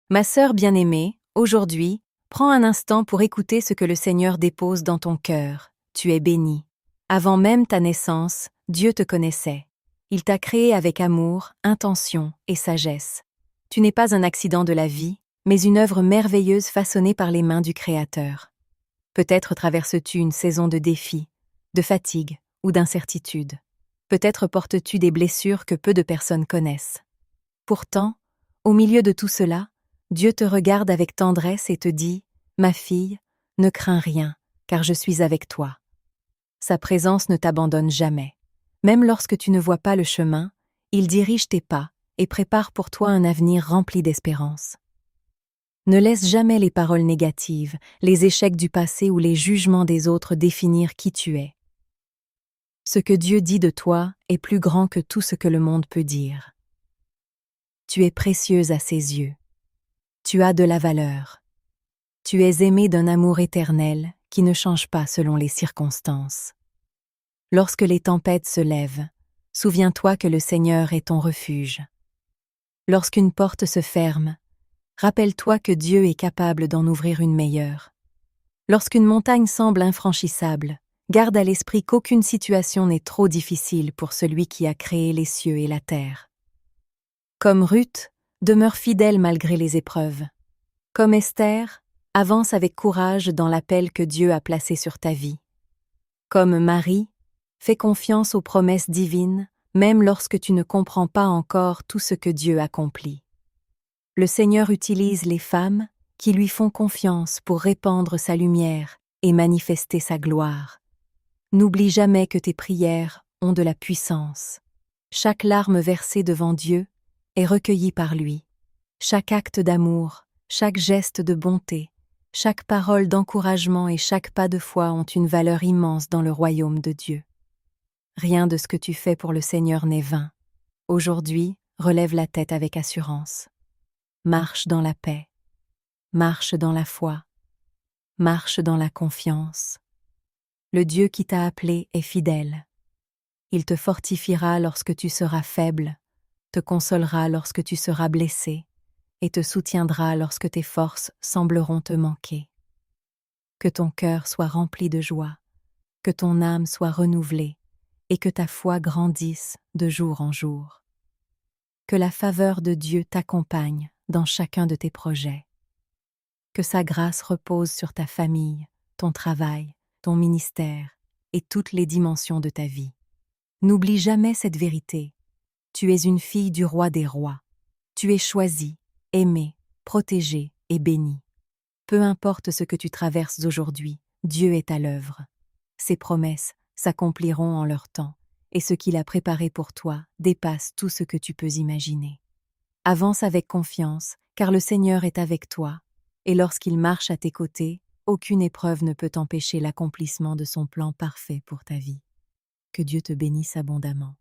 Ma sœur bien-aimée, aujourd'hui, prends un instant pour écouter ce que le Seigneur dépose dans ton cœur. Tu es bénie. Avant même ta naissance, Dieu te connaissait. Il t'a créé avec amour, intention et sagesse. Tu n'es pas un accident de la vie, mais une œuvre merveilleuse façonnée par les mains du Créateur. Peut-être traverses-tu une saison de défis, de fatigue ou d'incertitude. Peut-être portes-tu des blessures que peu de personnes connaissent. Pourtant, au milieu de tout cela, Dieu te regarde avec tendresse et te dit « Ma fille, ne crains rien, car je suis avec toi. » Sa présence ne t'abandonne jamais. Même lorsque tu ne vois pas le chemin, il dirige tes pas et prépare pour toi un avenir rempli d'espérance. Ne laisse jamais les paroles négatives, les échecs du passé ou les jugements des autres définir qui tu es. Ce que Dieu dit de toi est plus grand que tout ce que le monde peut dire. Tu es précieuse à ses yeux. Tu as de la valeur. Tu es aimée d'un amour éternel qui ne change pas selon les circonstances. Lorsque les tempêtes se lèvent, souviens-toi que le Seigneur est ton refuge. Lorsqu'une porte se ferme, rappelle-toi que Dieu est capable d'en ouvrir une meilleure. Lorsqu'une montagne semble infranchissable, garde à l'esprit qu'aucune situation n'est trop difficile pour celui qui a créé les cieux et la terre. Comme Ruth, demeure fidèle malgré les épreuves. Comme Esther, avance avec courage dans l'appel que Dieu a placé sur ta vie. Comme Marie, fais confiance aux promesses divines, même lorsque tu ne comprends pas encore tout ce que Dieu accomplit. Le Seigneur utilise les femmes qui lui font confiance pour répandre sa lumière et manifester sa gloire. N'oublie jamais que tes prières ont de la puissance. Chaque larme versée devant Dieu est recueillie par lui. Chaque acte d'amour, chaque geste de bonté, chaque parole d'encouragement et chaque pas de foi ont une valeur immense dans le royaume de Dieu. Rien de ce que tu fais pour le Seigneur n'est vain. Aujourd'hui, relève la tête avec assurance. Marche dans la paix. Marche dans la foi. Marche dans la confiance. Le Dieu qui t'a appelé est fidèle. Il te fortifiera lorsque tu seras faible, te consolera lorsque tu seras blessé, et te soutiendra lorsque tes forces sembleront te manquer. Que ton cœur soit rempli de joie, que ton âme soit renouvelée, et que ta foi grandisse de jour en jour. Que la faveur de Dieu t'accompagne dans chacun de tes projets. Que sa grâce repose sur ta famille, ton travail, ton ministère et toutes les dimensions de ta vie. N'oublie jamais cette vérité. Tu es une fille du roi des rois. Tu es choisie, aimée, protégée et bénie. Peu importe ce que tu traverses aujourd'hui, Dieu est à l'œuvre. Ses promesses s'accompliront en leur temps, et ce qu'il a préparé pour toi dépasse tout ce que tu peux imaginer. Avance avec confiance, car le Seigneur est avec toi, et lorsqu'il marche à tes côtés, aucune épreuve ne peut empêcher l'accomplissement de son plan parfait pour ta vie. Que Dieu te bénisse abondamment.